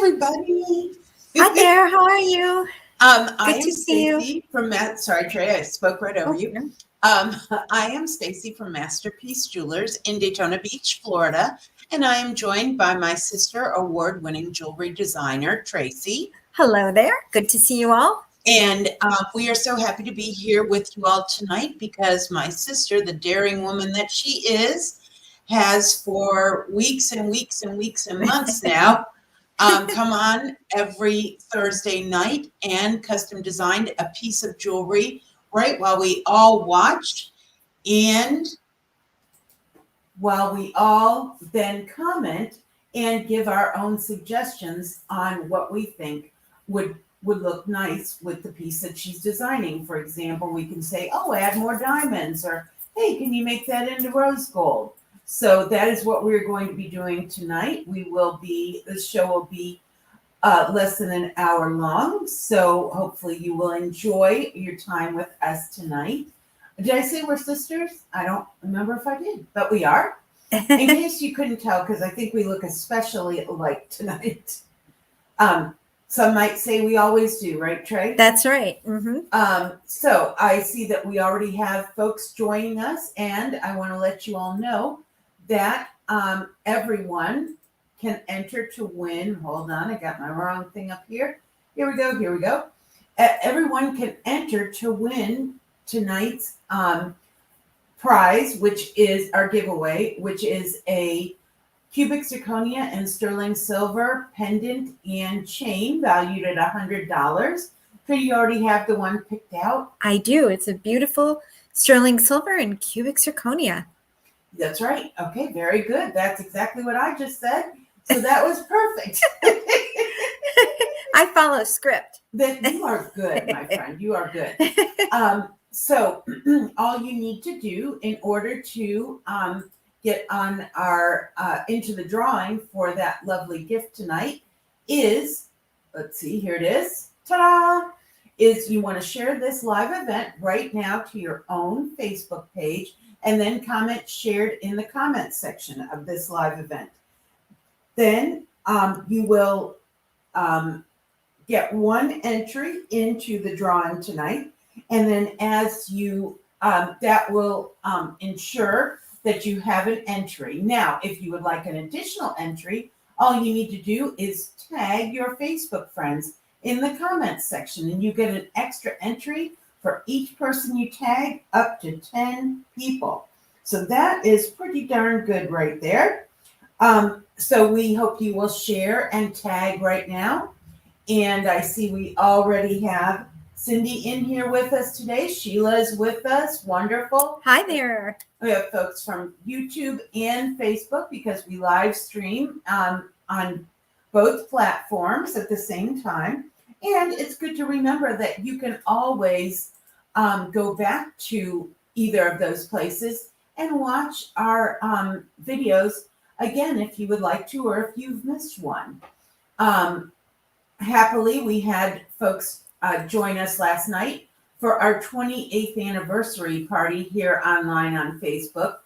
everybody. Hi there. How are you? I Good am to see you. Stacy from Sorry, Trey, I spoke right over Oh, you. no. I am Stacy from Masterpiece Jewelers in Daytona Beach, Florida, and I am joined by my sister, award-winning jewelry designer, Tracy. Hello there. Good to see you all. And we are so happy to be here with you all tonight because my sister, the daring woman that she is, has for weeks and weeks and weeks and months now come on every Thursday night and custom designed a piece of jewelry right while we all watched, and while we all then comment and give our own suggestions on what we think would look nice with the piece that she's designing. For example, we can say, oh, add more diamonds, or hey, can you make that into rose gold? So that is what we're going to be doing tonight. The show will be less than an hour long. So hopefully you will enjoy your time with us tonight. Did I say we're sisters? I don't remember if I did, but we are. In case you couldn't tell, because I think we look especially alike tonight. Some might say we always do, right, Trey? That's right. Mm-hmm. So I see that we already have folks joining us, and I want to let you all know that everyone can enter to win. Hold on, I got my wrong thing up here. Here we go. Everyone can enter to win tonight's prize, which is our giveaway, which is a cubic zirconia and sterling silver pendant and chain valued at $100. So you already have the one picked out? I do. It's a beautiful sterling silver and cubic zirconia. That's right. Okay, very good. That's exactly what I just said. So that was perfect. I follow script. Then you are good, my friend. You are good. So all you need to do in order to get on our into the drawing for that lovely gift tonight is, let's see, here it is. Ta-da! Is you want to share this live event right now to your own Facebook page and then comment shared in the comments section of this live event. Then you will get one entry into the drawing tonight. And then as you, that will ensure that you have an entry. Now, if you would like an additional entry, all you need to do is tag your Facebook friends in the comments section, and you get an extra entry for each person you tag, up to 10 people. So that is pretty darn good right there. So we hope you will share and tag right now. And I see we already have Cindy in here with us today. Sheila is with us. Wonderful. Hi there. We have folks from YouTube and Facebook because we live stream on both platforms at the same time. And it's good to remember that you can always go back to either of those places and watch our videos again if you would like to, or if you've missed one. Happily, we had folks join us last night for our 28th anniversary party here online on Facebook.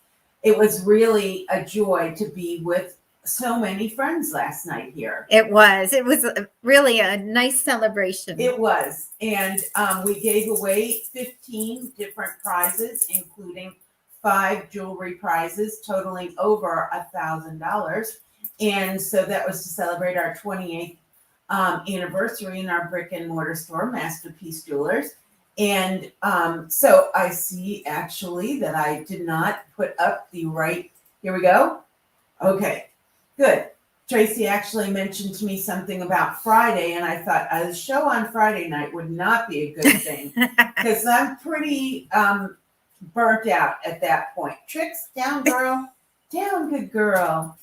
It was really a joy to be with so many friends last night here. It was really a nice celebration. It was. And we gave away 15 different prizes, including 5 jewelry prizes totaling over $1,000. And so that was to celebrate our 28th anniversary in our brick and mortar store, Masterpiece Jewelers. And so I see actually that I did not put up the right, here we go. Okay, good. Tracy actually mentioned to me something about Friday, and I thought a show on Friday night would not be a good thing because I'm pretty burnt out at that point. Tricks, down girl, down good girl.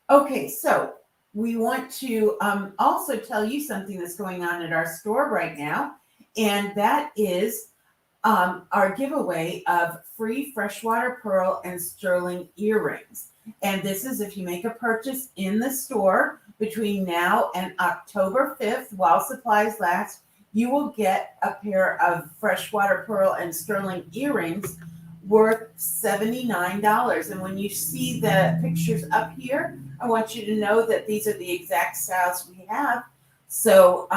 Okay, so we want to also tell you something that's going on at our store right now, and that is our giveaway of free freshwater pearl and sterling earrings. And this is if you make a purchase in the store between now and October 5th, while supplies last, you will get a pair of freshwater pearl and sterling earrings worth $79. And when you see the pictures up here I want you to know that these are the exact styles we have. So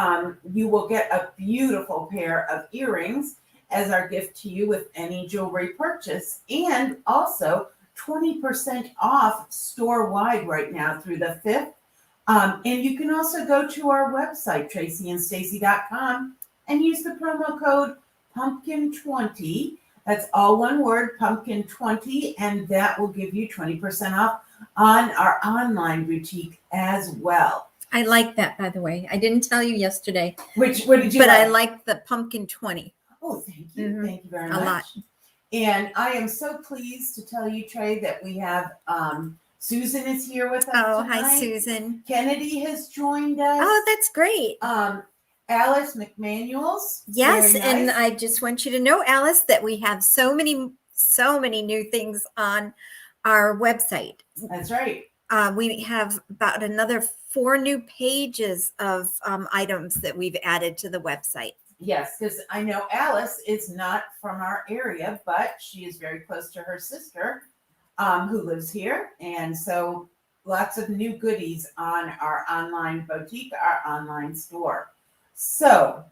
you will get a beautiful pair of earrings as our gift to you with any jewelry purchase, and also 20% off store wide right now through the 5th. And you can also go to our website, tracyandstacy.com, and use the promo code pumpkin20. That's all one word, pumpkin20, and that will give you 20% off on our online boutique as well. I like that, by the way. I didn't tell you yesterday. What did you but like? I like the pumpkin 20. Oh, thank you. Mhm. Thank you very A much. lot. And I am so pleased to tell you, Trey, that we have Susan is here with us Oh, tonight. hi, Susan. Kennedy has joined us. Oh, that's great. Alice McManuels. Yes, Very nice. and I just want you to know, Alice, that we have so many new things on our website. That's right. We have about another 4 new pages of items that we've added to the website. Yes, because I know Alice is not from our area, but she is very close to her sister who lives here. And so lots of new goodies on our online boutique, our online store. So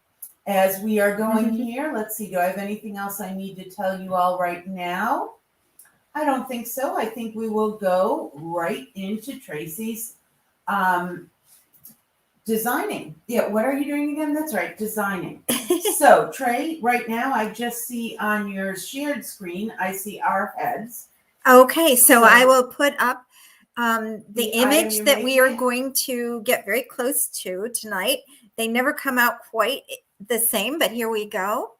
as we are going here, let's see, do I have anything else I need to tell you all right now? I don't think so. I think we will go right into Tracy's designing. Yeah, what are you doing again? That's right, designing. So, Trey, right now I just see on your shared screen, I see our heads. Okay, so I will put up the image item that you're we are making? going to get very close to tonight. They never come out quite the same, but here we go.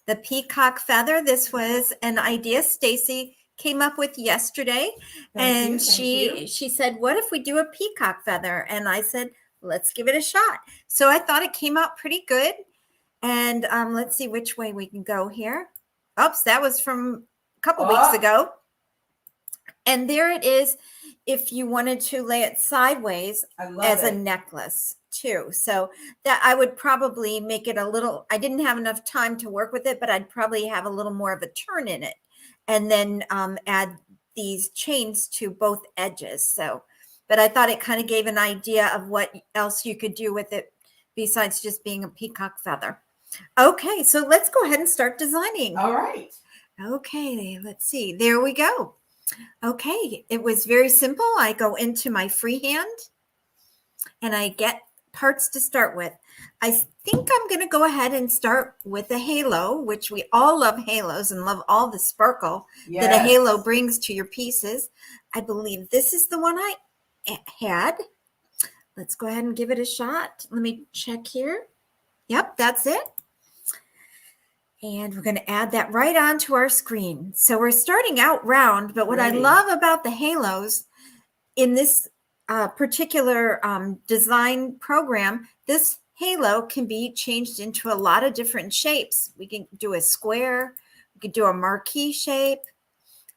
The peacock feather. This was an idea Stacy came up with yesterday. Thank you. She said, what if we do a peacock feather? And I said, let's give it a shot. So I thought it came out pretty good. And let's see which way we can go here. Oops, that was from a couple weeks ago. And there it is if you wanted to lay it sideways as a necklace too. So that I would probably make it a little, I didn't have enough time to work with it, but I'd probably have a little more of a turn in it. And then add these chains to both edges. So, but I thought it kind of gave an idea of what else you could do with it besides just being a peacock feather. Okay, so let's go ahead and start designing. All right. Okay, let's see. There we go. Okay, it was very simple. I go into my freehand and I get parts to start with. I think I'm going to go ahead and start with a halo, which we all love halos and love all the sparkle that a halo brings to your pieces. I believe this is the one I had. Let's go ahead and give it a shot. Let me check here. Yep, that's it. And we're going to add that right onto our screen. So we're starting out round, but what I love about the halos in this particular design program, this halo can be changed into a lot of different shapes. We can do a square, we can do a marquee shape,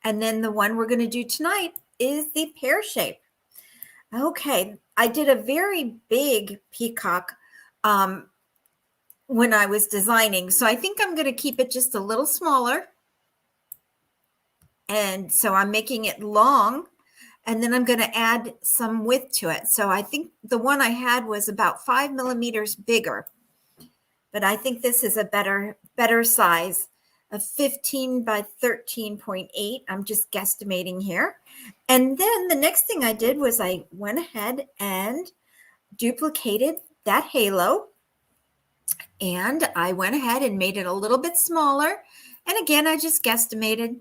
and then the one we're going to do tonight is the pear shape. Okay, I did a very big peacock when I was designing. So I think I'm going to keep it just a little smaller. And so I'm making it long, and then I'm going to add some width to it. So I think the one I had was about 5 millimeters bigger, but I think this is a better size of 15 by 13.8. I'm just guesstimating here. And then the next thing I did was I went ahead and duplicated that halo. And I went ahead and made it a little bit smaller. And again, I just guesstimated,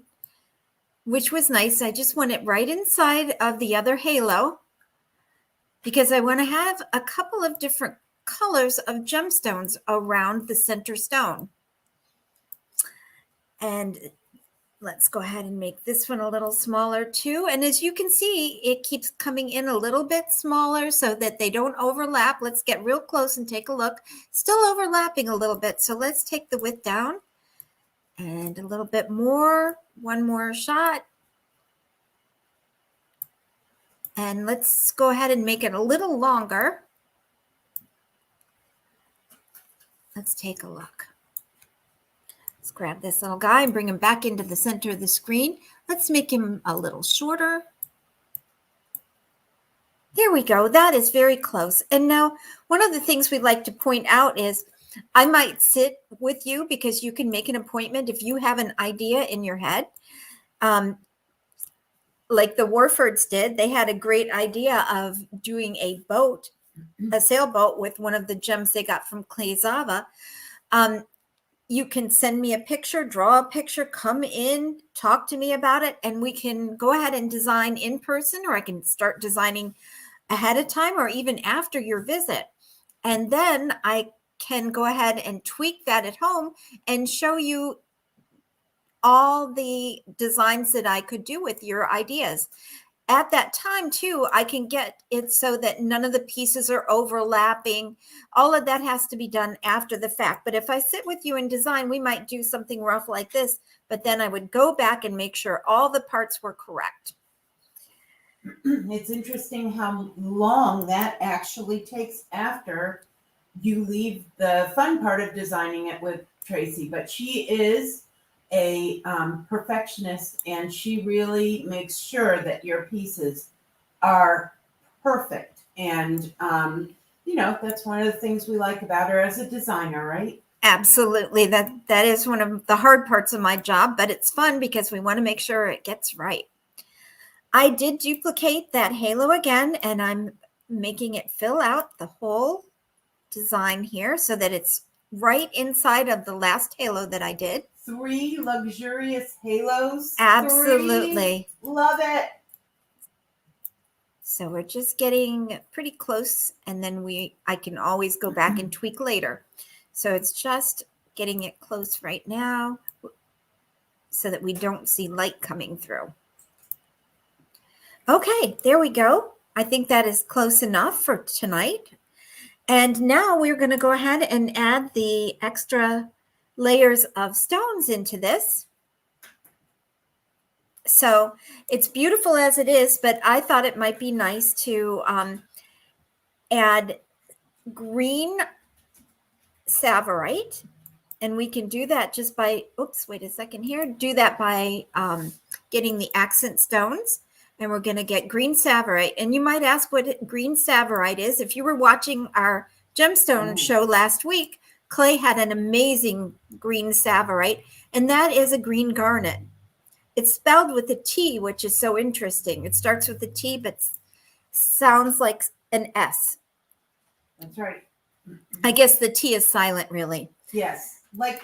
which was nice. I just want it right inside of the other halo because I want to have a couple of different colors of gemstones around the center stone. And let's go ahead and make this one a little smaller too. And as you can see, it keeps coming in a little bit smaller so that they don't overlap. Let's get real close and take a look. Still overlapping a little bit. So let's take the width down and a little bit more. One more shot. And let's go ahead and make it a little longer. Let's take a look. Let's grab this little guy and bring him back into the center of the screen. Let's make him a little shorter. There we go. That is very close. And now one of the things we'd like to point out is I might sit with you because you can make an appointment if you have an idea in your head. Like the Warfords did, they had a great idea of doing a boat, a sailboat with one of the gems they got from Klezava. You can send me a picture, draw a picture, come in, talk to me about it, and we can go ahead and design in person, or I can start designing ahead of time or even after your visit. And then I can go ahead and tweak that at home and show you all the designs that I could do with your ideas. At that time too, I can get it so that none of the pieces are overlapping. All of that has to be done after the fact. But if I sit with you in design, we might do something rough like this, but then I would go back and make sure all the parts were correct. It's interesting how long that actually takes after you leave the fun part of designing it with Tracy. But she is a perfectionist, and she really makes sure that your pieces are perfect. And that's one of the things we like about her as a designer, right? Absolutely. That is one of the hard parts of my job, but it's fun because we want to make sure it gets right. I did duplicate that halo again, and I'm making it fill out the whole design here so that it's right inside of the last halo that I did. 3 luxurious halos. Absolutely. 3. Love it. So we're just getting pretty close, and then I can always go back and tweak later. So it's just getting it close right now so that we don't see light coming through. Okay, there we go. I think that is close enough for tonight. And now we're going to go ahead and add the extra layers of stones into this. So it's beautiful as it is, but I thought it might be nice to add green Tsavorite. And we can do that just by, wait a second here. Do that by getting the accent stones. And we're going to get green Tsavorite. And you might ask what green Tsavorite is. If you were watching our gemstone show last week, Clay had an amazing green Tsavorite, and that is a green garnet. It's spelled with a T, which is so interesting. It starts with a T, but sounds like an S. That's right. I guess the T is silent, really. Yes. Like,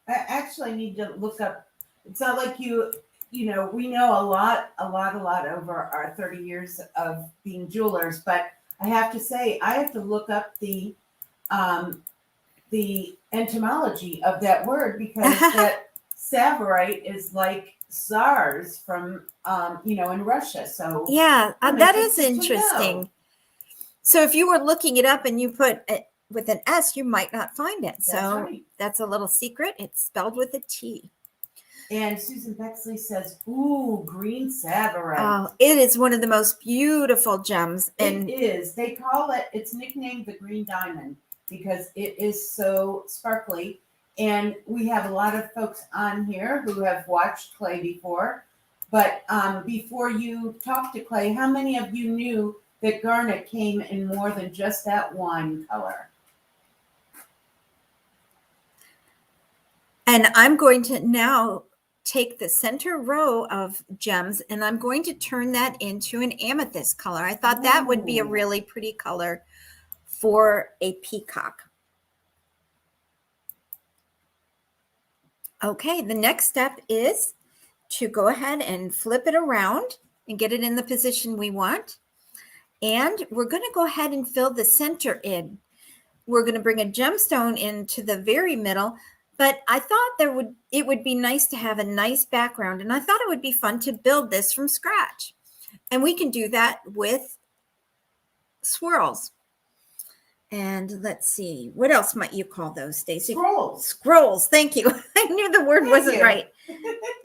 I actually need to look up. It's not like we know a lot over our 30 years of being jewelers, but I have to say, I have to look up the etymology of that word, because that Tsavorite is like SARS from, in Russia. So yeah, that is interesting. So if you were looking it up and you put it with an S, you might not find it. So right. That's a little secret. It's spelled with a T. And Susan Bexley says, ooh, green Tsavorite. Oh, it is one of the most beautiful gems. And it is. They call it, it's nicknamed the green diamond because it is so sparkly. And we have a lot of folks on here who have watched Clay before. But before you talk to Clay, how many of you knew that garnet came in more than just that one color? And I'm going to now take the center row of gems and I'm going to turn that into an amethyst color. I thought that would be a really pretty color for a peacock. Okay, the next step is to go ahead and flip it around and get it in the position we want. And we're going to go ahead and fill the center in. We're going to bring a gemstone into the very middle, but I thought it would be nice to have a nice background, and I thought it would be fun to build this from scratch. And we can do that with swirls. And let's see, what else might you call those, Stacy? Scrolls. Scrolls, thank you. I knew the word wasn't right.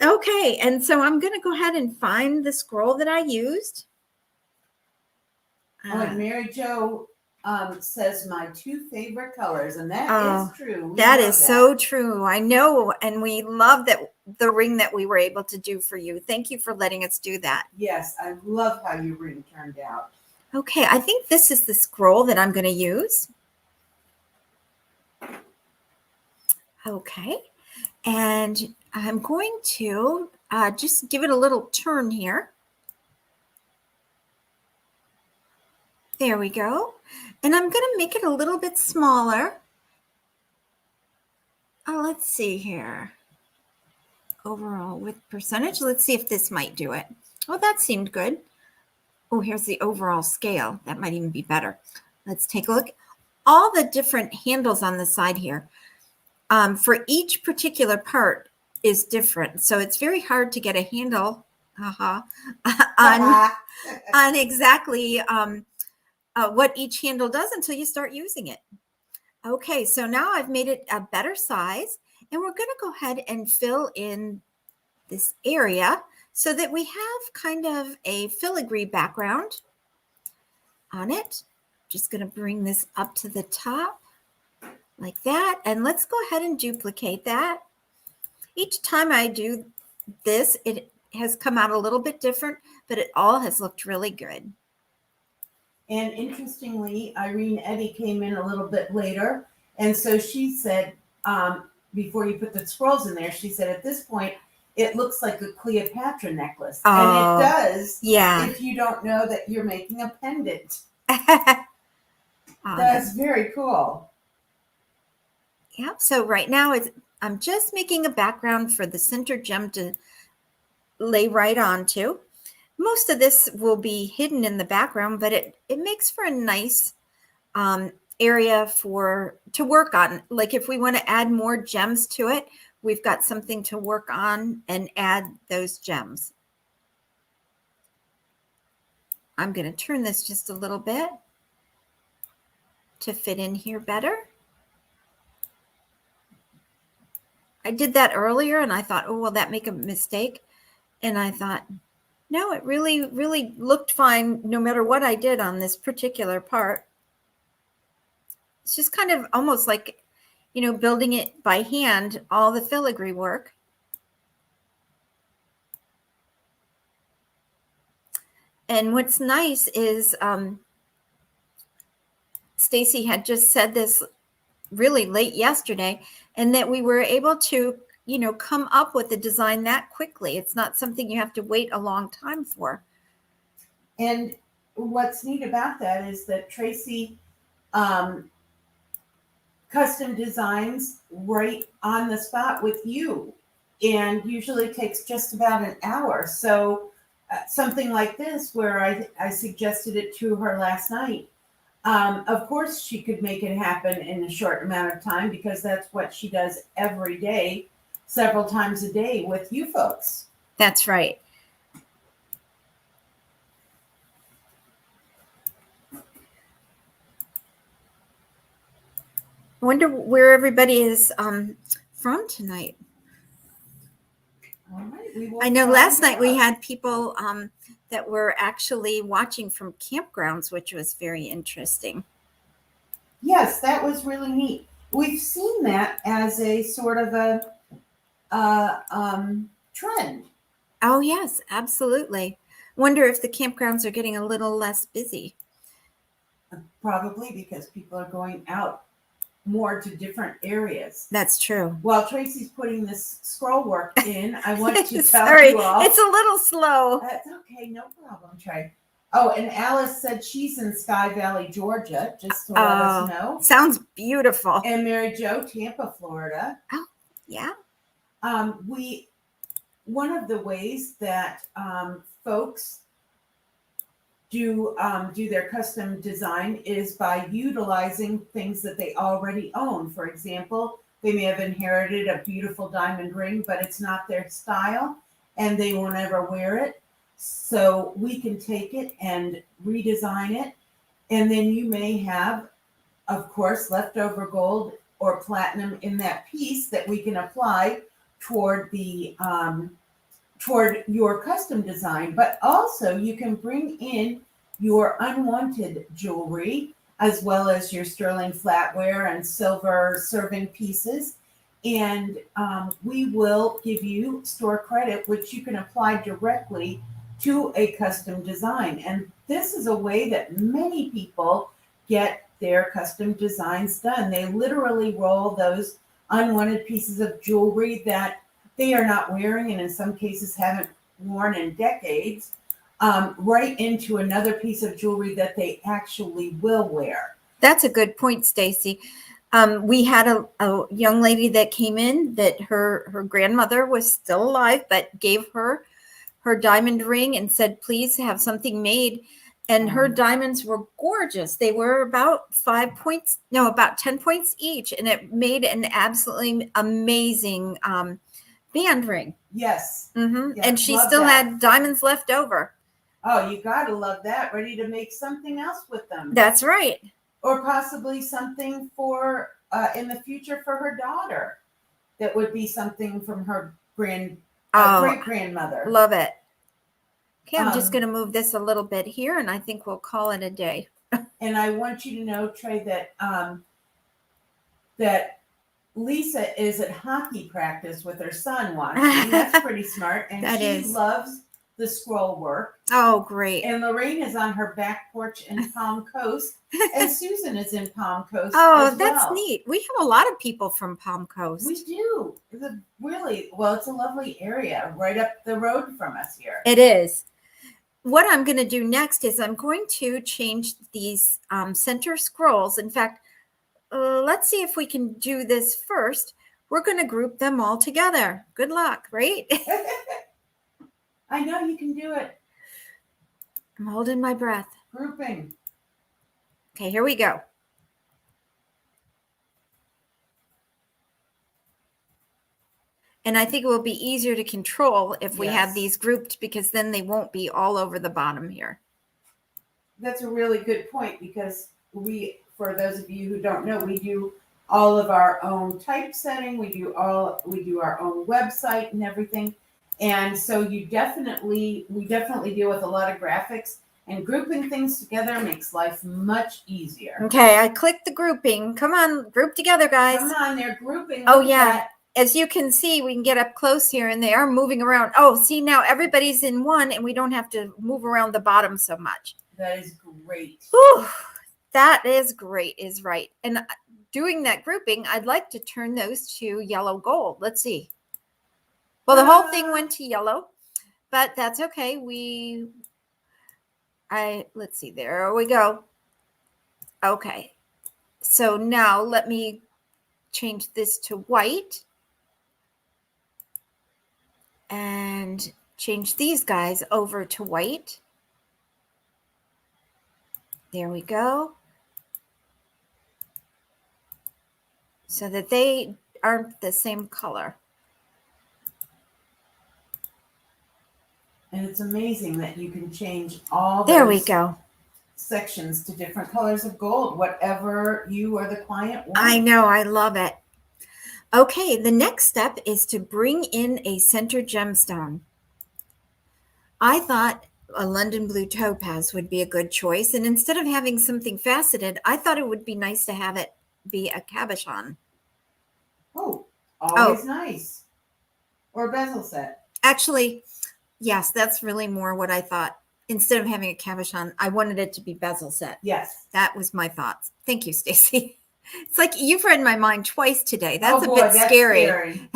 Okay, and so I'm going to go ahead and find the scroll that I used. Mary Jo says my 2 favorite colors, and that is true. That is so true. I know, and we love that the ring that we were able to do for you. Thank you for letting us do that. Yes, I love how your ring turned out. Okay, I think this is the scroll that I'm going to use. Okay, and I'm going to just give it a little turn here. There we go. And I'm going to make it a little bit smaller. Let's see here. Overall width percentage. Let's see if this might do it. Oh, that seemed good. Oh, here's the overall scale. That might even be better. Let's take a look. All the different handles on the side here for each particular part is different. So it's very hard to get a handle on exactly what each handle does until you start using it. Okay, so now I've made it a better size, and we're going to go ahead and fill in this area so that we have kind of a filigree background on it. Just going to bring this up to the top like that, and let's go ahead and duplicate that. Each time I do this, it has come out a little bit different, but it all has looked really good. And interestingly, Irene Eddy came in a little bit later. And so she said, before you put the scrolls in there, she said, at this point, it looks like a Cleopatra necklace. Oh, and it does. Yeah. If you don't know that you're making a pendant. Oh, That's very cool. Yeah. So right now I'm just making a background for the center gem to lay right onto. Most of this will be hidden in the background, but it makes for a nice area to work on. Like if we want to add more gems to it, we've got something to work on and add those gems. I'm going to turn this just a little bit to fit in here better. I did that earlier and I thought, oh, will that make a mistake? And I thought, no, it really, really looked fine no matter what I did on this particular part. It's just kind of almost like, building it by hand, all the filigree work. And what's nice is Stacy had just said this really late yesterday, and that we were able to, come up with a design that quickly. It's not something you have to wait a long time for. And what's neat about that is that Tracy custom designs right on the spot with you, and usually takes just about an hour. So something like this, where I suggested it to her last night, of course she could make it happen in a short amount of time, because that's what she does every day, several times a day with you folks. That's right. I wonder where everybody is from tonight. All right, I know last night we had people that were actually watching from campgrounds, which was very interesting. Yes, that was really neat. We've seen that as a sort of a trend. Oh, yes, absolutely. Wonder if the campgrounds are getting a little less busy. Probably because people are going out more to different areas. That's true. While Tracy's putting this scroll work in, I want to tell Sorry, you all. it's a little slow. That's okay, no problem, Trey. Oh, and Alice said she's in Sky Valley, Georgia, just to let us know. Sounds beautiful. And Mary Jo, Tampa, Florida. Oh, yeah. One of the ways that folks do their custom design is by utilizing things that they already own. For example, they may have inherited a beautiful diamond ring, but it's not their style and they won't ever wear it. So we can take it and redesign it. And then you may have, of course, leftover gold or platinum in that piece that we can apply toward the toward your custom design. But also you can bring in your unwanted jewelry, as well as your sterling flatware and silver serving pieces. And we will give you store credit, which you can apply directly to a custom design. And this is a way that many people get their custom designs done. They literally roll those unwanted pieces of jewelry that they are not wearing and in some cases haven't worn in decades, right into another piece of jewelry that they actually will wear. That's a good point, Stacy. We had a young lady that came in that her grandmother was still alive, but gave her diamond ring and said, please have something made. And her diamonds were gorgeous. They were about 5 points, no, about 10 points each. And it made an absolutely amazing band ring. Yes. Mm-hmm. Yes, and she love still that. had diamonds left over. Oh, you gotta love that. Ready to make something else with them. That's right. Or possibly something for in the future for her daughter. That would be something from her great grandmother. Love it. Okay, I'm just going to move this a little bit here, and I think we'll call it a day. And I want you to know, Trey, that that Lisa is at hockey practice with her son watching. That's pretty smart. And she loves the scroll work. Oh, great. And Lorraine is on her back porch in Palm Coast. And Susan is in Palm Coast. Oh, as that's well. neat. We have a lot of people from Palm Coast. We do. It's a it's a lovely area right up the road from us here. It is. What I'm going to do next is I'm going to change these center scrolls. In fact, let's see if we can do this first. We're going to group them all together. Good luck, right? I know you can do it. I'm holding my breath. Grouping. Okay, here we go. And I think it will be easier to control if we have these grouped, because then they won't be all over the bottom here. That's a really good point, because for those of you who don't know, we do all of our own typesetting. We do our own website and everything. And so we definitely deal with a lot of graphics, and grouping things together makes life much easier. Okay, I clicked the grouping. Come on, group together, guys. Come on, they're grouping. Oh, yeah. As you can see, we can get up close here, and they are moving around. Oh, see, now everybody's in one, and we don't have to move around the bottom so much. That is great. Whew, that is great, is right. And doing that grouping, I'd like to turn those to yellow gold. Let's see. Well, the whole thing went to yellow, but that's okay. Let's see, there we go. Okay. So now let me change this to white. And change these guys over to white. There we go. So that they aren't the same color. And it's amazing that you can change all there we go. sections to different colors of gold, whatever you or the client want. I know, I love it. Okay, the next step is to bring in a center gemstone. I thought a London blue topaz would be a good choice. And instead of having something faceted, I thought it would be nice to have it be a cabochon. Oh, always nice. Or a bezel set. Actually, yes, that's really more what I thought. Instead of having a cabochon, I wanted it to be bezel set. Yes. That was my thoughts. Thank you, Stacy. It's like you've read my mind twice today. That's that's scary.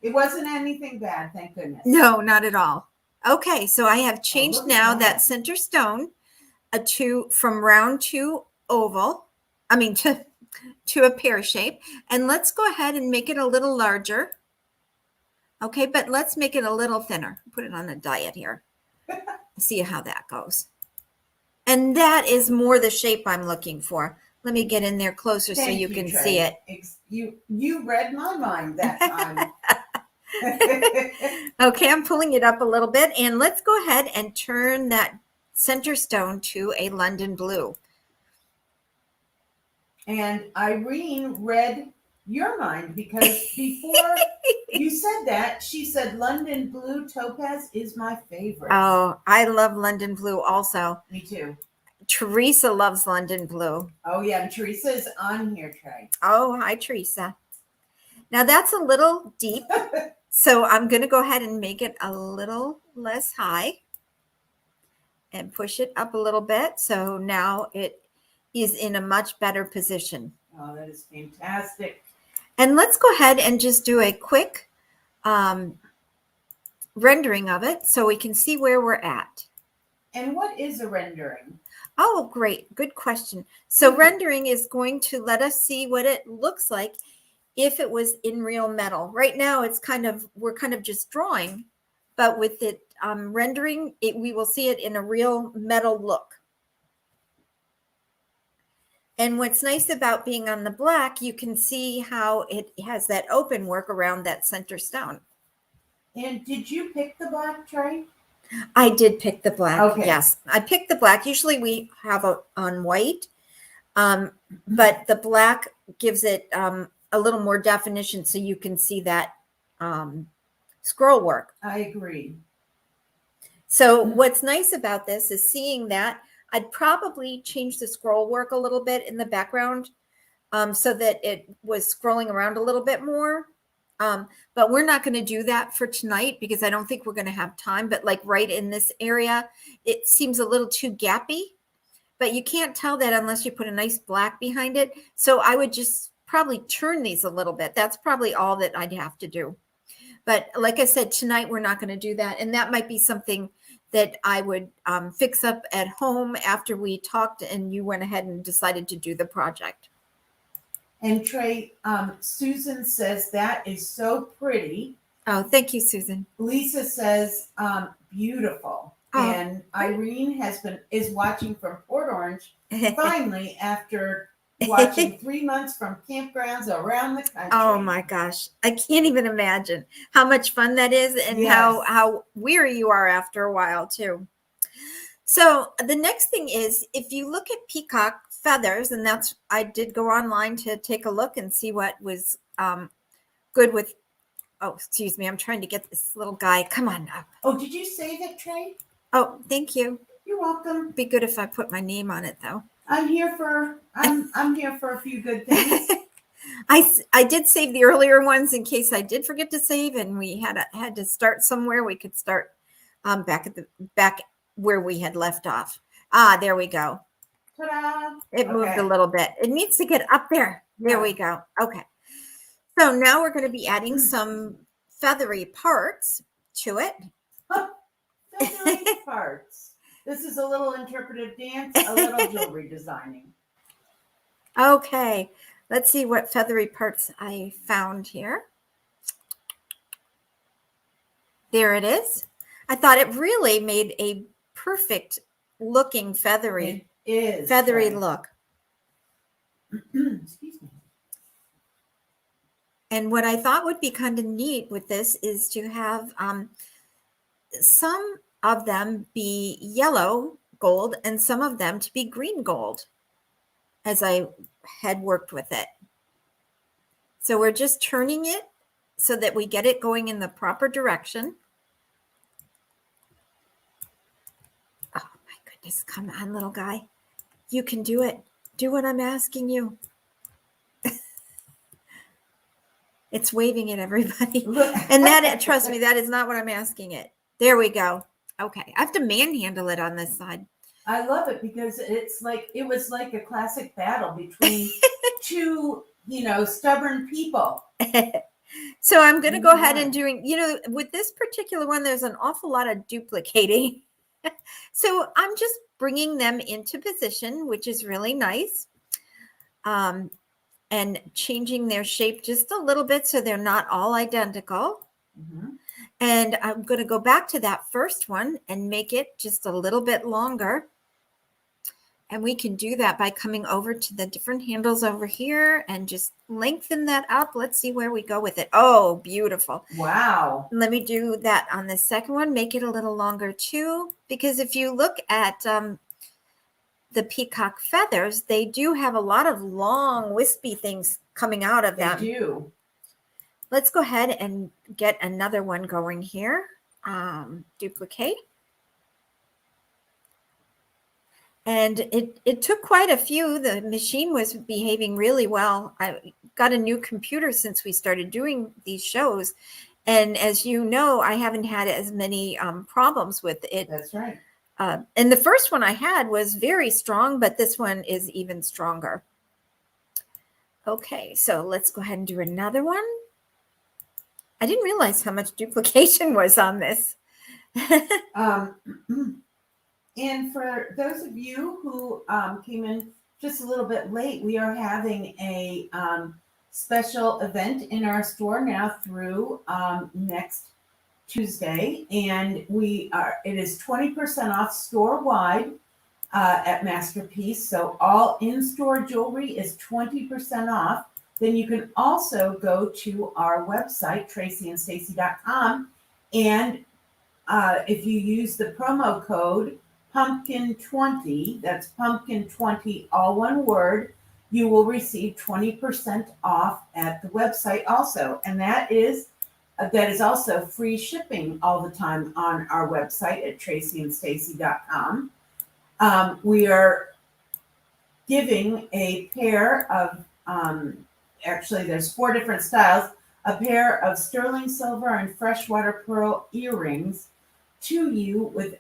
It wasn't anything bad, thank goodness. No, not at all. Okay, so I have changed that center stone from round to oval. I mean to a pear shape. And let's go ahead and make it a little larger. Okay, but let's make it a little thinner. Put it on a diet here. See how that goes. And that is more the shape I'm looking for. Let me get in there closer so you can see it. You read my mind that time. Okay, I'm pulling it up a little bit, and let's go ahead and turn that center stone to a London blue. And Irene read your mind, because before you said that, she said London blue topaz is my favorite. Oh, I love London blue also. Me too. Teresa loves London blue. Oh, yeah. And Teresa is on here, Trey. Oh, hi, Teresa. Now that's a little deep. So I'm going to go ahead and make it a little less high. and push it up a little bit. So now it is in a much better position. Oh, that is fantastic. And let's go ahead and just do a quick rendering of it so we can see where we're at. And what is a rendering? Oh, great. Good question. So rendering is going to let us see what it looks like if it was in real metal. Right now, we're kind of just drawing, but with it rendering, we will see it in a real metal look. And what's nice about being on the black, you can see how it has that open work around that center stone. And did you pick the black, Trey? I did pick the black. Okay. Yes, I picked the black. Usually we have it on white, but the black gives it a little more definition so you can see that scroll work. I agree. So what's nice about this is seeing that. I'd probably change the scroll work a little bit in the background so that it was scrolling around a little bit more. But we're not going to do that for tonight because I don't think we're going to have time. But like right in this area, it seems a little too gappy, but you can't tell that unless you put a nice black behind it. So I would just probably turn these a little bit. That's probably all that I'd have to do. But like I said, tonight we're not going to do that. And that might be something that I would fix up at home after we talked and you went ahead and decided to do the project. And Trey, Susan says that is so pretty. Oh, thank you, Susan. Lisa says beautiful. Oh. And Irene is watching from Port Orange finally after watching 3 months from campgrounds around the country. Oh my gosh. I can't even imagine how much fun that is and Yes. how weary you are after a while too. So the next thing is if you look at peacock feathers, and I did go online to take a look and see what was good with, oh, excuse me. I'm trying to get this little guy. Come on up. Oh, did you save it, Trey? Oh, thank you. You're welcome. Be good if I put my name on it though. I'm here for a few good things. I did save the earlier ones in case I did forget to save, and we had to start somewhere. We could start back where we had left off. Ah, there we go. Ta-da! It moved a little bit. It needs to get up there. There we go. Okay. So now we're going to be adding some feathery parts to it. Feathery parts. This is a little interpretive dance, a little jewelry designing. Okay. Let's see what feathery parts I found here. There it is. I thought it really made a perfect looking feathery look. Excuse me. And what I thought would be kind of neat with this is to have some of them be yellow gold and some of them to be green gold as I had worked with it. So we're just turning it so that we get it going in the proper direction. Oh my goodness, come on, little guy. You can do it. Do what I'm asking you. It's waving at everybody. And that, trust me, that is not what I'm asking it. There we go. Okay. I have to manhandle it on this side. I love it because it was like a classic battle between two, stubborn people. So I'm going to go ahead and with this particular one, there's an awful lot of duplicating. So I'm just bringing them into position, which is really nice. And changing their shape just a little bit so they're not all identical. Mm-hmm. And I'm going to go back to that first one and make it just a little bit longer. And we can do that by coming over to the different handles over here and just lengthen that up. Let's see where we go with it. Oh, beautiful. Wow. Let me do that on the second one. Make it a little longer too, because if you look at the peacock feathers, they do have a lot of long wispy things coming out of them. They do. Let's go ahead and get another one going here. Duplicate. And it took quite a few. The machine was behaving really well. I got a new computer since we started doing these shows. And as you know, I haven't had as many problems with it. That's right. And the first one I had was very strong, but this one is even stronger. Okay, so let's go ahead and do another one. I didn't realize how much duplication was on this. And for those of you who came in just a little bit late, we are having a special event in our store now through next Tuesday, and it is 20% off store wide at Masterpiece. So all in-store jewelry is 20% off. Then you can also go to our website, tracyandstacy.com, and if you use the promo code pumpkin20, that's pumpkin20, all one word, you will receive 20% off at the website also. And that is also free shipping all the time on our website at tracyandstacy.com. We are giving a pair of, actually there's 4 different styles, a pair of sterling silver and freshwater pearl earrings to you with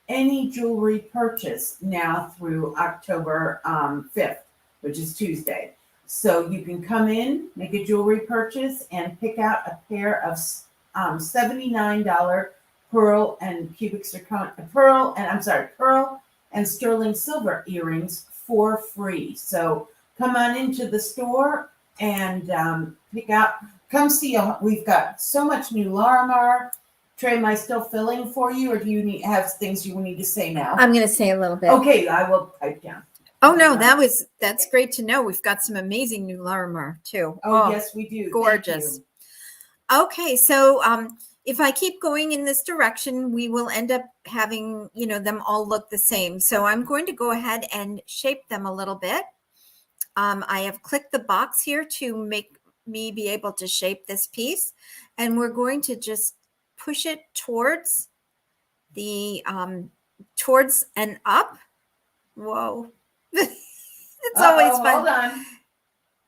any jewelry purchase now through October 5th, which is Tuesday. So you can come in, make a jewelry purchase, and pick out a pair of $79 pearl and pearl and sterling silver earrings for free. So come on into the store and come see. We've got so much new Larimar. Trey, am I still filling for you, or do you have things you need to say now? I'm going to say a little bit. Okay, I will pipe down. Oh no, that's great to know. We've got some amazing new Larimar too. Oh yes, we do. Gorgeous. Okay, so if I keep going in this direction, we will end up having, them all look the same. So I'm going to go ahead and shape them a little bit. I have clicked the box here to make me be able to shape this piece, and we're going to just push it towards towards and up. Whoa. It's always fun. Hold on.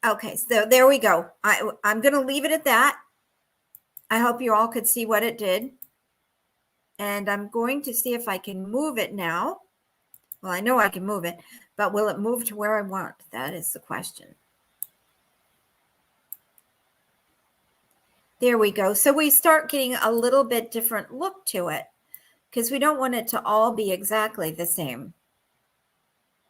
Okay, so there we go. I'm going to leave it at that. I hope you all could see what it did. And I'm going to see if I can move it now. Well, I know I can move it, but will it move to where I want? That is the question. There we go. So we start getting a little bit different look to it because we don't want it to all be exactly the same.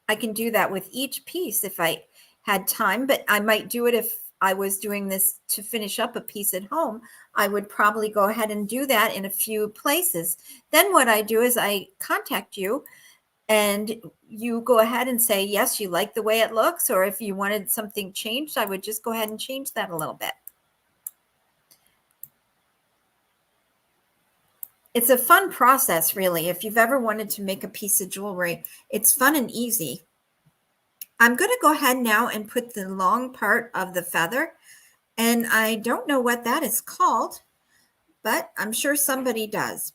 I can do that with each piece if I had time, but I might do it if I was doing this to finish up a piece at home. I would probably go ahead and do that in a few places. Then what I do is I contact you and you go ahead and say, yes, you like the way it looks, or if you wanted something changed, I would just go ahead and change that a little bit. It's a fun process, really. If you've ever wanted to make a piece of jewelry, it's fun and easy. I'm going to go ahead now and put the long part of the feather, and I don't know what that is called, but I'm sure somebody does.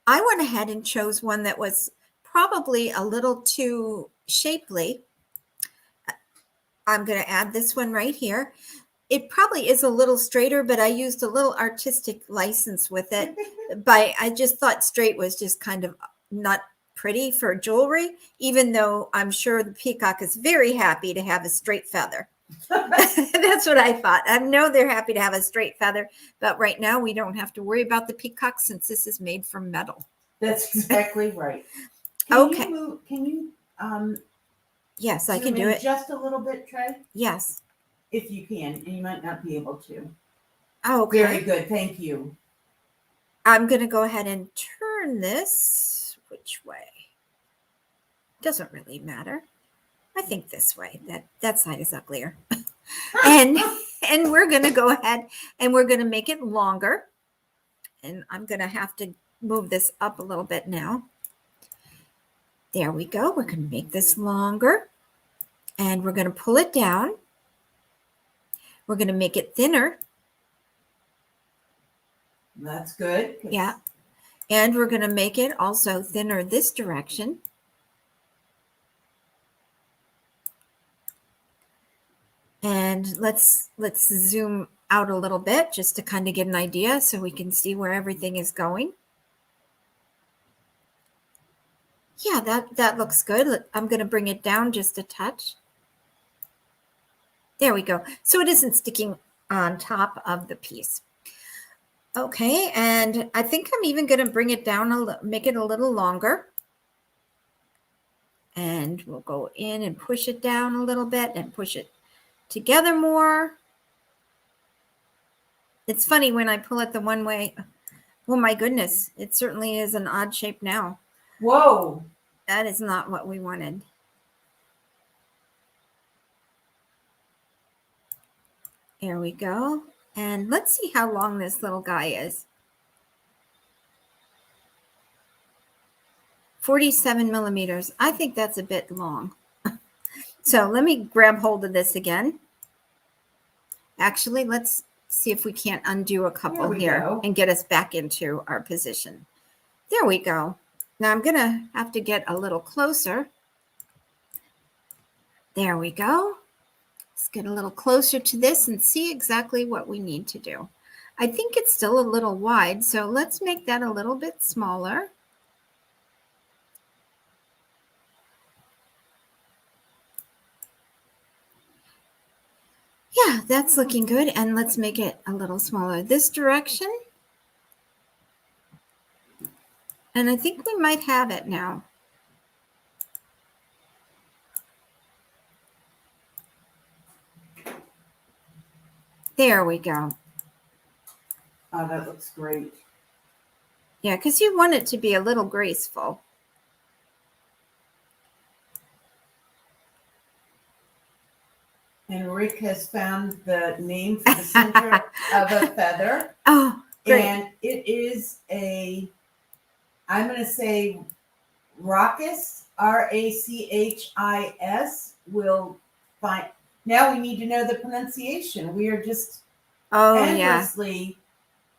I went ahead and chose one that was probably a little too shapely. I'm going to add this one right here. It probably is a little straighter, but I used a little artistic license with it. I just thought straight was just kind of not pretty for jewelry, even though I'm sure the peacock is very happy to have a straight feather. That's what I thought. I know they're happy to have a straight feather, but right now we don't have to worry about the peacock since this is made from metal. That's exactly right. Okay. Can you yes, I can do it. Just a little bit, Trey? Yes. If you can, and you might not be able to. Oh, okay. Very good. Thank you. I'm going to go ahead and turn this which way. Doesn't really matter. I think this way. That side is uglier. and we're going to go ahead and we're going to make it longer. And I'm going to have to move this up a little bit now. There we go. We're going to make this longer. And we're going to pull it down. We're going to make it thinner. That's good. Yeah. And we're going to make it also thinner this direction. And let's zoom out a little bit just to kind of get an idea so we can see where everything is going. Yeah, that looks good. I'm going to bring it down just a touch. There we go. So it isn't sticking on top of the piece. Okay, and I think I'm even going to bring it down, make it a little longer. And we'll go in and push it down a little bit and push it together more. It's funny when I pull it the one way. Oh my goodness, it certainly is an odd shape now. Whoa. That is not what we wanted. There we go. And let's see how long this little guy is. 47 millimeters. I think that's a bit long. So let me grab hold of this again. Actually, let's see if we can't undo a couple here and get us back into our position. There we go. Now I'm going to have to get a little closer. There we go. Let's get a little closer to this and see exactly what we need to do. I think it's still a little wide, so let's make that a little bit smaller. Yeah, that's looking good. And let's make it a little smaller this direction. And I think we might have it now. There we go. Oh, that looks great. Yeah, because you want it to be a little graceful. And Rick has found the name for the center of a feather. Oh, great. And it is I'm going to say rachis, R-A-C-H-I-S. We'll find. Now we need to know the pronunciation. We are just endlessly,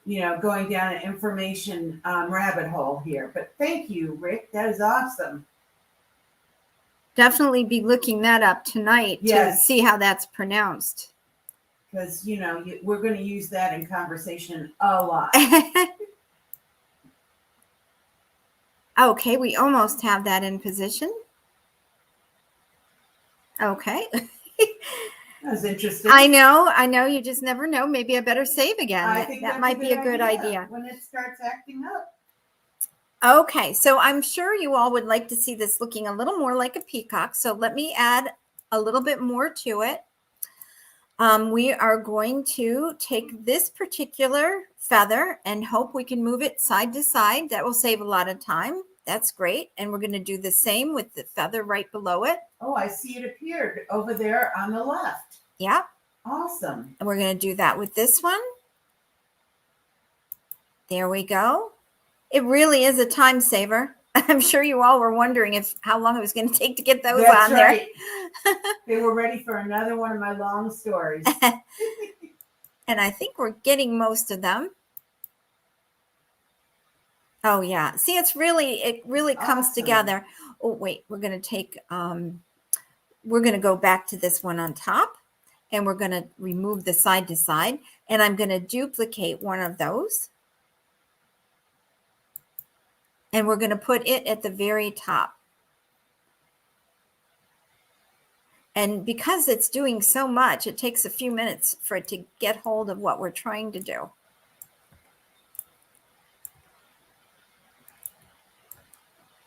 going down an information rabbit hole here. But thank you, Rick. That is awesome. Definitely be looking that up tonight to see how that's pronounced. Because, we're going to use that in conversation a lot. Okay, we almost have that in position. Okay. That was interesting. I know. You just never know. Maybe I better save again. I think that might be a good idea. When it starts acting up. Okay, so I'm sure you all would like to see this looking a little more like a peacock. So let me add a little bit more to it. We are going to take this particular feather and hope we can move it side to side. That will save a lot of time. That's great. And we're going to do the same with the feather right below it. Oh, I see it appeared over there on the left. Yeah. Awesome. And we're going to do that with this one. There we go. It really is a time saver. I'm sure you all were wondering how long it was going to take to get those on there. They were ready for another one of my long stories. And I think we're getting most of them. Oh yeah. See, it really comes together. Oh wait, we're going to take we're going to go back to this one on top, and we're going to remove the side to side, and I'm going to duplicate one of those. And we're going to put it at the very top. And because it's doing so much, it takes a few minutes for it to get hold of what we're trying to do.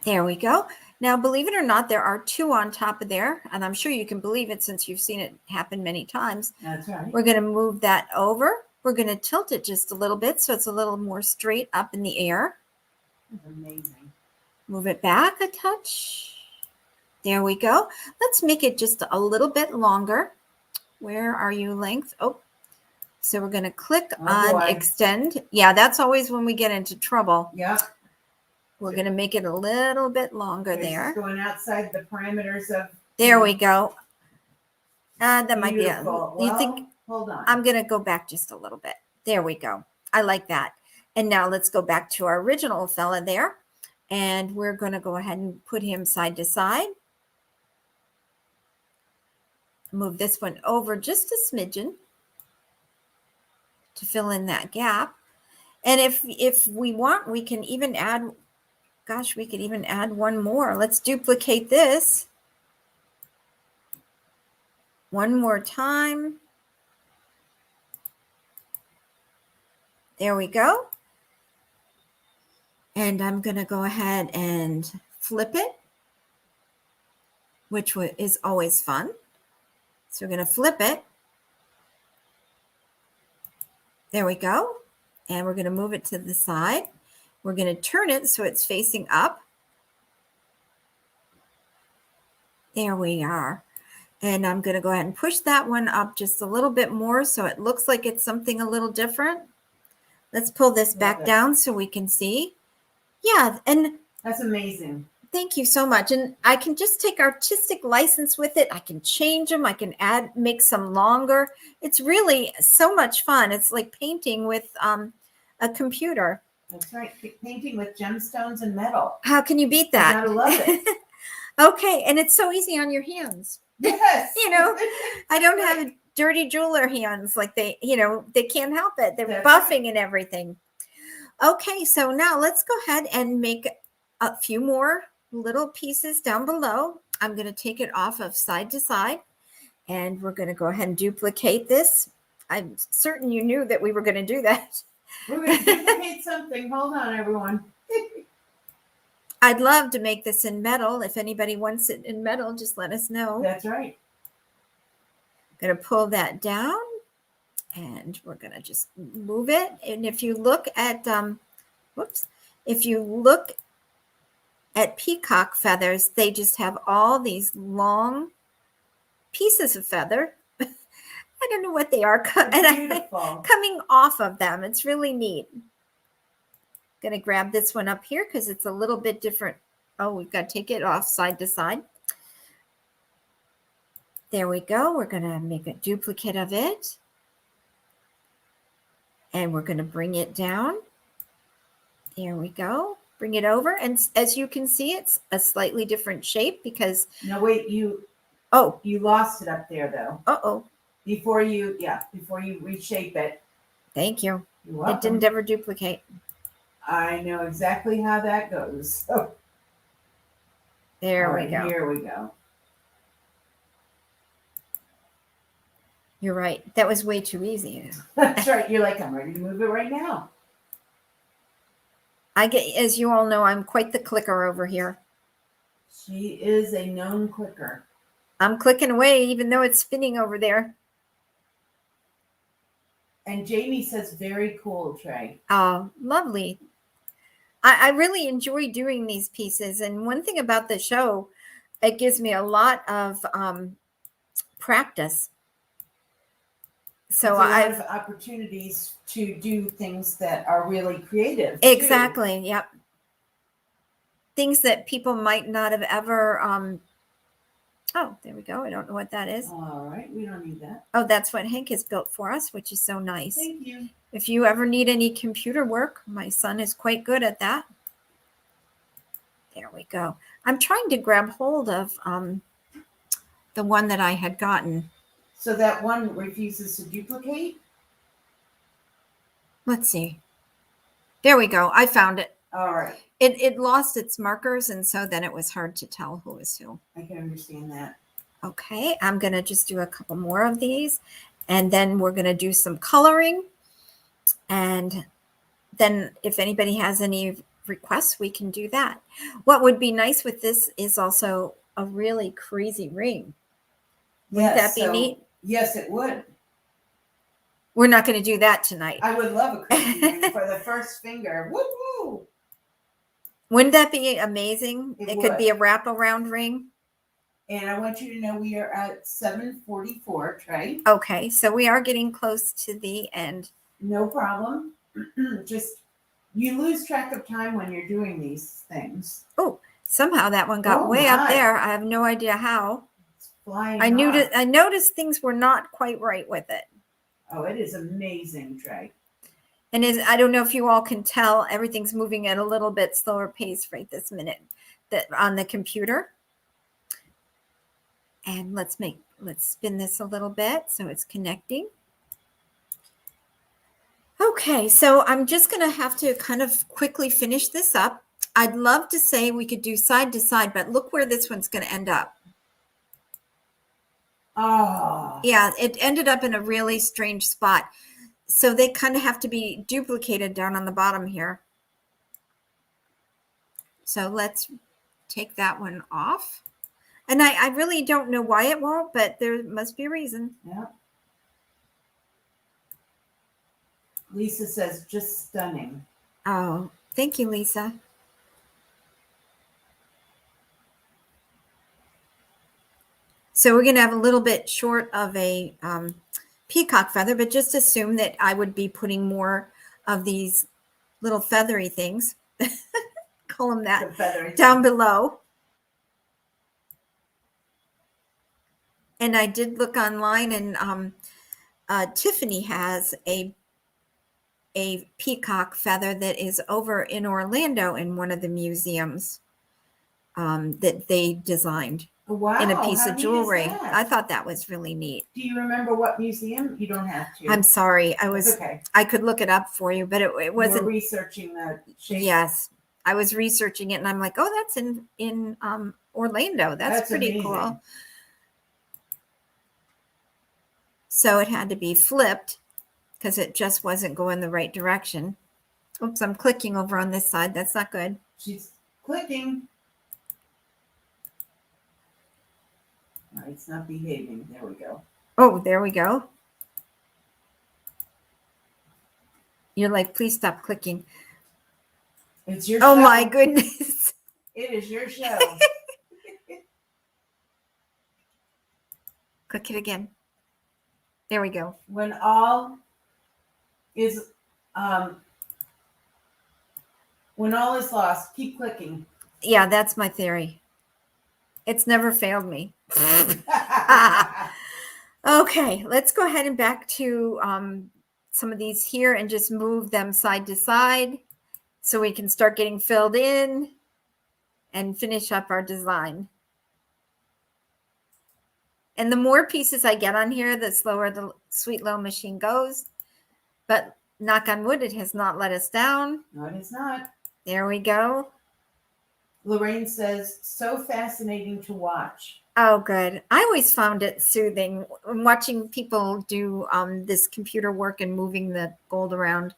There we go. Now, believe it or not, there are two on top of there, and I'm sure you can believe it since you've seen it happen many times. That's right. We're going to move that over. We're going to tilt it just a little bit so it's a little more straight up in the air. Amazing. Move it back a touch. There we go. Let's make it just a little bit longer. Where are you, length? Oh, so we're going to click on extend. Yeah, that's always when we get into trouble. Yeah. We're going to make it a little bit longer there. Going outside the parameters of. There we go. That might be you think? Hold on. I'm going to go back just a little bit. There we go. I like that. And now let's go back to our original fella there. And we're going to go ahead and put him side to side. Move this one over just a smidgen to fill in that gap. And if we want, we can even add Gosh, we could even add one more. Let's duplicate this. One more time. There we go. And I'm going to go ahead and flip it, which is always fun. So we're going to flip it. There we go. And we're going to move it to the side. We're going to turn it so it's facing up. There we are. And I'm going to go ahead and push that one up just a little bit more so it looks like it's something a little different. Let's pull this back down so we can see. Yeah, and that's amazing. Thank you so much. And I can just take artistic license with it. I can change them. I can make some longer. It's really so much fun. It's like painting with a computer. That's right. Painting with gemstones and metal. How can you beat that? You gotta love it. Okay. And it's so easy on your hands. Yes. You know, I don't have dirty jeweler hands like they can't help it. They're That's buffing and everything. Okay. So now let's go ahead and make a few more little pieces down below. I'm going to take it off of side to side, and we're going to go ahead and duplicate this. I'm certain you knew that we were going to do that. We're going to duplicate something. Hold on, everyone. I'd love to make this in metal. If anybody wants it in metal, just let us know. That's right. I'm going to pull that down, and we're going to just move it. And if you look at, if you look at peacock feathers, they just have all these long pieces of feather. I don't know what they are coming off of them. It's really neat. Going to grab this one up here because it's a little bit different. Oh, we've got to take it off side to side. There we go. We're going to make a duplicate of it. And we're going to bring it down. There we go. Bring it over. And as you can see, it's a slightly different shape because... No, wait, you lost it up there, though. Uh-oh. Before you reshape it. Thank you. You're welcome. It didn't ever duplicate. I know exactly how that goes. Oh. There we go. Here we go. You're right. That was way too easy. That's right. You're like, I'm ready to move it right now. As you all know, I'm quite the clicker over here. She is a known clicker. I'm clicking away, even though it's spinning over there. And Jamie says, very cool, Trey. Oh, lovely. I really enjoy doing these pieces. And one thing about the show, it gives me a lot of practice. So I have opportunities to do things that are really creative. Exactly. Too. Yep. Things that people might not have ever. Oh, there we go. I don't know what that is. All right. We don't need that. Oh, that's what Hank has built for us, which is so nice. Thank you. If you ever need any computer work, my son is quite good at that. There we go. I'm trying to grab hold of the one that I had gotten. So that one refuses to duplicate? Let's see. There we go. I found it. All right. It lost its markers, and so then it was hard to tell who was who. I can understand that. Okay, I'm going to just do a couple more of these, and then we're going to do some coloring. And then if anybody has any requests, we can do that. What would be nice with this is also a really crazy ring. Wouldn't that be neat? Yes, it would. We're not going to do that tonight. I would love a crazy ring for the first finger. Woo-hoo! Wouldn't that be amazing? It could would. be a wraparound ring. And I want you to know we are at 7:44, Trey. Okay, so we are getting close to the end. No problem. Just, you lose track of time when you're doing these things. Oh, somehow that one got way up there. I have no idea how. It's flying I noticed things were not quite right with it. Oh, it is amazing, Trey. And I don't know if you all can tell, everything's moving at a little bit slower pace right this minute on the computer. And let's spin this a little bit so it's connecting. Okay, so I'm just going to have to kind of quickly finish this up. I'd love to say we could do side to side, but look where this one's going to end up. Oh. Yeah, it ended up in a really strange spot. So they kind of have to be duplicated down on the bottom here. So let's take that one off. And I really don't know why it won't, but there must be a reason. Yeah. Lisa says, just stunning. Oh, thank you, Lisa. So we're going to have a little bit short of a peacock feather, but just assume that I would be putting more of these little feathery things, call them that, The feathery down thing. below. And I did look online, and Tiffany has a peacock feather that is over in Orlando in one of the museums that they designed Wow. in a piece how of neat is jewelry. that? I thought that was really neat. Do you remember what museum? You don't have to. I'm sorry. It's okay. I could look it up for you, but it You wasn't. were researching the shape. Yes, I was researching it, and I'm like, oh, that's in Orlando. That's pretty amazing. cool. So it had to be flipped because it just wasn't going the right direction. Oops, I'm clicking over on this side. That's not good. She's clicking. Oh, it's not behaving. There we go. Oh, there we go. You're like, please stop clicking. It's your Oh show. my goodness. It is your show. Click it again. There we go. When all is lost, keep clicking. Yeah, that's my theory. It's never failed me. Okay, let's go ahead and back to some of these here and just move them side to side so we can start getting filled in and finish up our design. And the more pieces I get on here, the slower the sweet little machine goes. But knock on wood, it has not let us down. No, it is not. There we go. Lorraine says, so fascinating to watch. Oh, good. I always found it soothing watching people do this computer work and moving the gold around.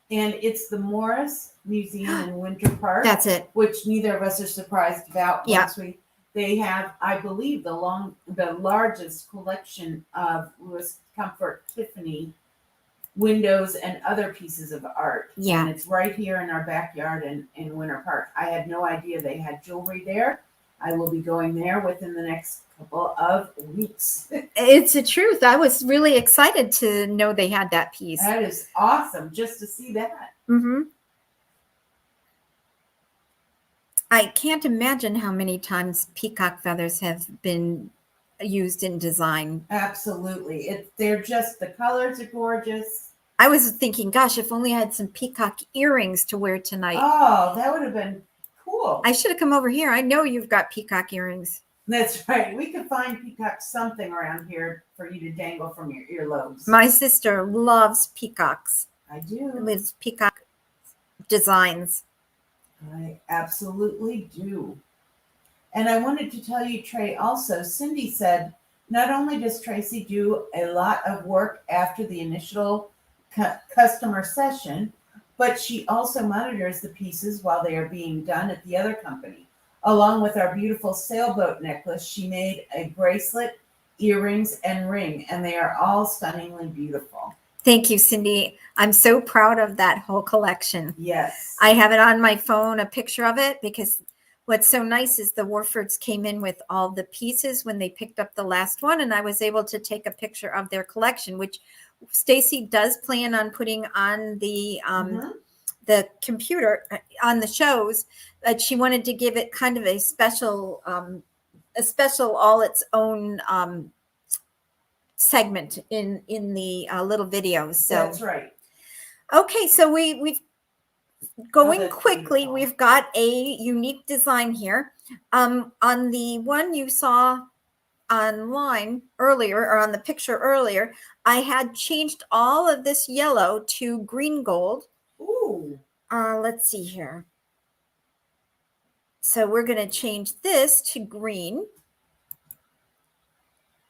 And it's the Morris Museum in Winter Park. That's it. Which neither of us are surprised about. Yeah. They have, I believe, the largest collection of Louis Comfort Tiffany windows and other pieces of art. Yeah. And it's right here in our backyard in Winter Park. I had no idea they had jewelry there. I will be going there within the next couple of weeks. It's the truth. I was really excited to know they had that piece. That is awesome just to see that. Mm-hmm. I can't imagine how many times peacock feathers have been used in design. Absolutely. They're just, the colors are gorgeous. I was thinking, gosh, if only I had some peacock earrings to wear tonight. Oh, that would have been cool. I should have come over here. I know you've got peacock earrings. That's right. We could find peacock something around here for you to dangle from your earlobes. My sister loves peacocks. I do. Lives peacock designs. I absolutely do. And I wanted to tell you, Trey, also, Cindy said, not only does Tracy do a lot of work after the initial customer session, but she also monitors the pieces while they are being done at the other company. Along with our beautiful sailboat necklace, she made a bracelet, earrings, and ring, and they are all stunningly beautiful. Thank you, Cindy. I'm so proud of that whole collection. Yes. I have it on my phone, a picture of it, because what's so nice is the Warfords came in with all the pieces when they picked up the last one, and I was able to take a picture of their collection, which Stacy does plan on putting on the computer on the shows. But she wanted to give it kind of a special all its own segment in the little videos. So that's right. Okay, so we've going that's quickly. beautiful. We've got a unique design here. On the one you saw online earlier, or on the picture earlier, I had changed all of this yellow to green gold. Ooh. Let's see here. So we're going to change this to green.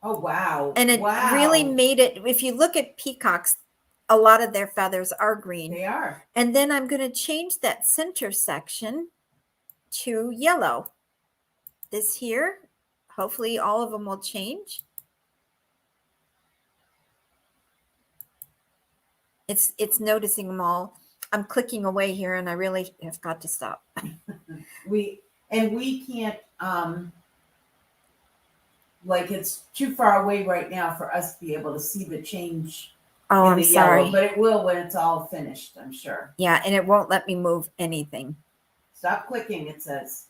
Oh, wow. And it really made it, if you look at peacocks, a lot of their feathers are green. They are. And then I'm going to change that center section to yellow. This here, hopefully all of them will change. It's noticing them all. I'm clicking away here and I really have got to stop. We can't, like, it's too far away right now for us to be able to see the change. Oh, I'm sorry. Yellow, but it will when it's all finished, I'm sure. Yeah, and it won't let me move anything. Stop clicking, it says.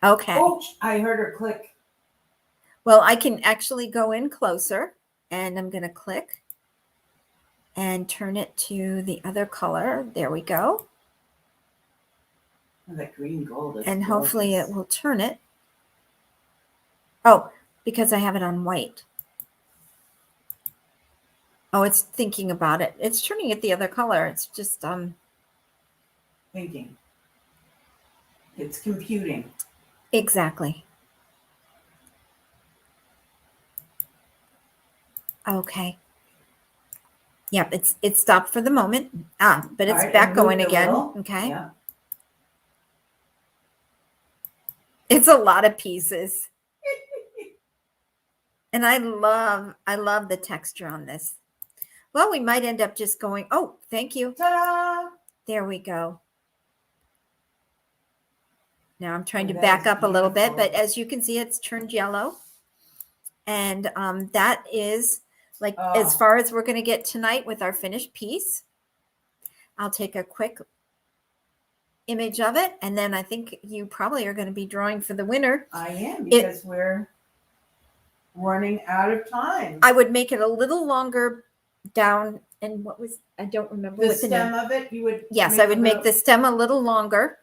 Okay. Oh, I heard her click. Well, I can actually go in closer and I'm going to click and turn it to the other color. There we go. Oh, that green gold is And gorgeous. hopefully it will turn it. Oh, because I have it on white. Oh, it's thinking about it. It's turning it the other color. It's just thinking. It's computing. Exactly. Okay. Yep, it's stopped for the moment. But it's Right, back and going moved a again. little. Okay. Yeah. It's a lot of pieces. And I love the texture on this. Well, we might end up just going, oh, thank you. Ta-da! There we go. Now I'm trying Oh, to that back is up a little bit, but beautiful. as you can see, it's turned yellow. And that is like as far as we're going to get tonight with our finished piece. I'll take a quick image of it. And then I think you probably are going to be drawing for the winner. I am, because we're running out of time. I would make it a little longer down. And what was, I don't remember The what the stem name. of it, you would. Yes, I would make the stem a little longer.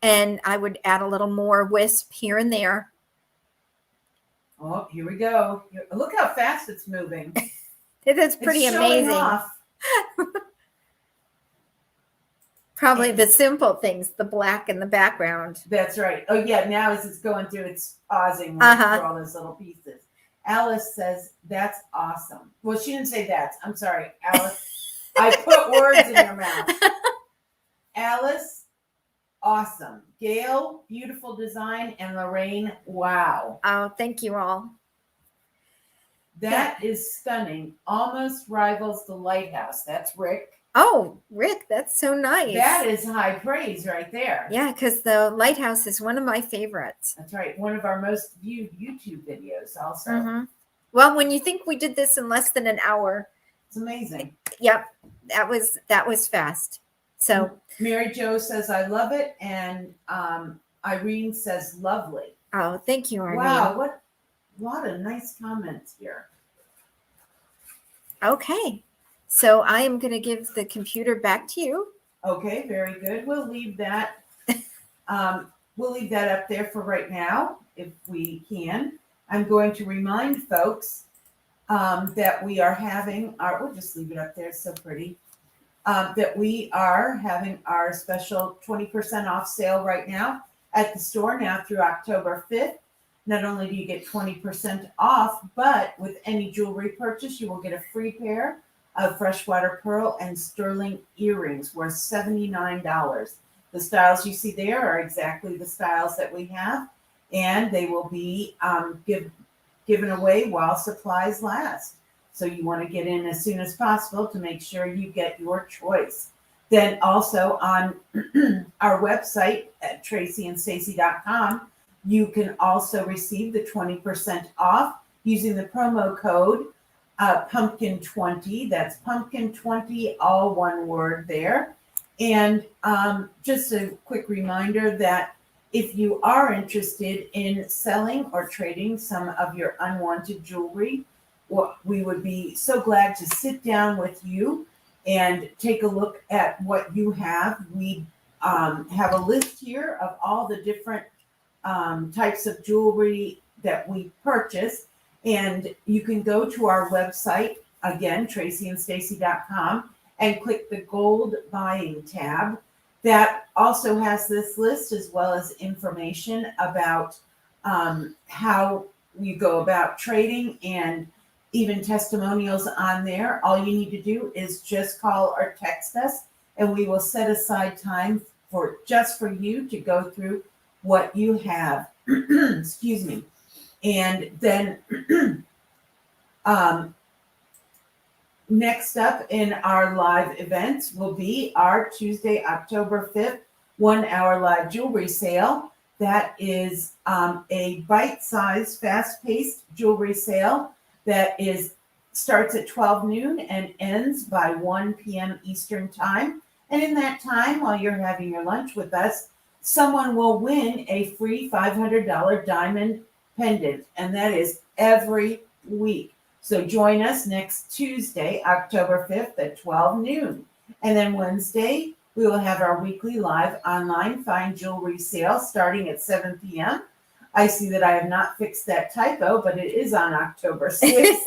And I would add a little more wisp here and there. Oh, here we go. Look how fast it's moving. It is pretty amazing. Off. Probably the simple things, the black in the background. That's right. Oh, yeah. Now as it's going through, it's pausing through all those little pieces. Alice says, that's awesome. Well, she didn't say that. I'm sorry, Alice. I put words in your mouth. Alice, awesome. Gail, beautiful design. And Lorraine, wow. Oh, thank you all. That is stunning. Almost rivals the lighthouse. That's Rick. Oh, Rick, that's so nice. That is high praise right there. Yeah, because the lighthouse is one of my favorites. That's right. One of our most viewed YouTube videos also. Mm-hmm. Well, when you think we did this in less than an hour. It's amazing. Yep, that was fast. So Mary Jo says, I love it. And Irene says, lovely. Oh, thank you, Irene. Wow, what a lot of nice comments here. Okay. So I am going to give the computer back to you. Okay, very good. We'll leave that. We'll leave that up there for right now, if we can. I'm going to remind folks that we are having our. We'll just leave it up there. It's so pretty. That we are having our special 20% off sale right now at the store now through October 5th. Not only do you get 20% off, but with any jewelry purchase, you will get a free pair of freshwater pearl and sterling earrings worth $79. The styles you see there are exactly the styles that we have, and they will be given away while supplies last. So you want to get in as soon as possible to make sure you get your choice. Then also on our website at tracyandstacy.com, you can also receive the 20% off using the promo code pumpkin20. That's pumpkin20, all one word there. And just a quick reminder that if you are interested in selling or trading some of your unwanted jewelry, we would be so glad to sit down with you and take a look at what you have. We have a list here of all the different types of jewelry that we purchase. And you can go to our website, again, tracyandstacy.com, and click the gold buying tab. That also has this list as well as information about how you go about trading and even testimonials on there. All you need to do is just call or text us, and we will set aside time for just for you to go through what you have. Excuse me. And then next up in our live events will be our Tuesday, October 5th, 1 hour live jewelry sale. That is a bite-sized, fast-paced jewelry sale that starts at 12 noon and ends by 1 p.m. Eastern time. And in that time, while you're having your lunch with us, someone will win a free $500 diamond pendant, and that is every week. So join us next Tuesday, October 5th at 12 noon. And then Wednesday, we will have our weekly live online fine jewelry sale starting at 7 p.m. I see that I have not fixed that typo, but it is on October 6th.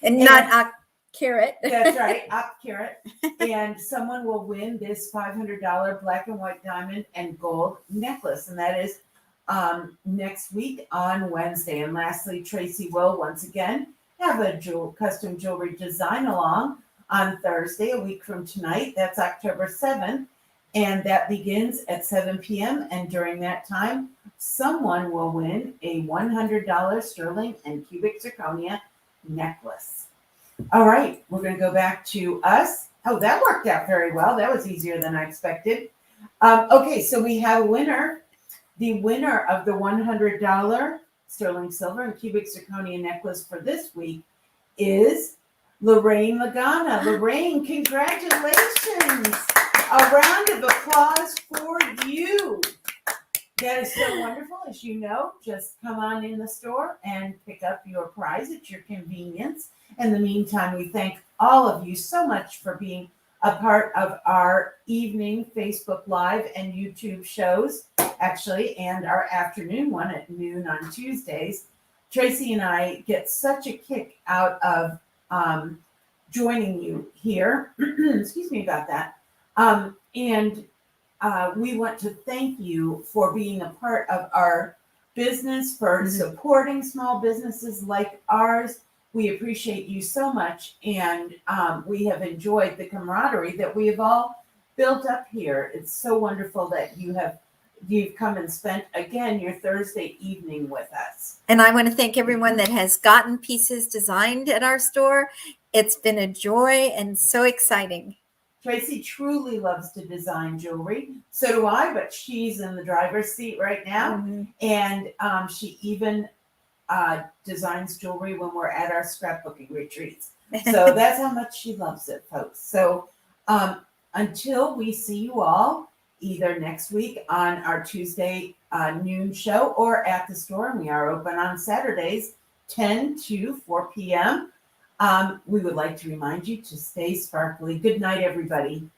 And not carrot. That's right, up carrot. And someone will win this $500 black and white diamond and gold necklace. And that is next week on Wednesday. And lastly, Tracy will once again have a custom jewelry design along on Thursday, a week from tonight. That's October 7th. And that begins at 7 p.m. And during that time, someone will win a $100 sterling and cubic zirconia necklace. All right, we're going to go back to us. Oh, that worked out very well. That was easier than I expected. Okay, so we have a winner. The winner of the $100 sterling silver and cubic zirconia necklace for this week is Lorraine Lagana. Lorraine, congratulations. A round of applause for you. That is so wonderful. As you know, just come on in the store and pick up your prize at your convenience. In the meantime, we thank all of you so much for being a part of our evening Facebook Live and YouTube shows, actually, and our afternoon one at noon on Tuesdays. Tracy and I get such a kick out of joining you here. Excuse me about that. And we want to thank you for being a part of our business, for supporting small businesses like ours. We appreciate you so much, and we have enjoyed the camaraderie that we have all built up here. It's so wonderful that you've come and spent again your Thursday evening with us. And I want to thank everyone that has gotten pieces designed at our store. It's been a joy and so exciting. Tracy truly loves to design jewelry. So do I, but she's in the driver's seat right now. Mm-hmm. And she even designs jewelry when we're at our scrapbooking retreats. So that's how much she loves it, folks. So until we see you all either next week on our Tuesday noon show or at the store, and we are open on Saturdays 10 to 4 p.m. We would like to remind you to stay sparkly. Good night, everybody.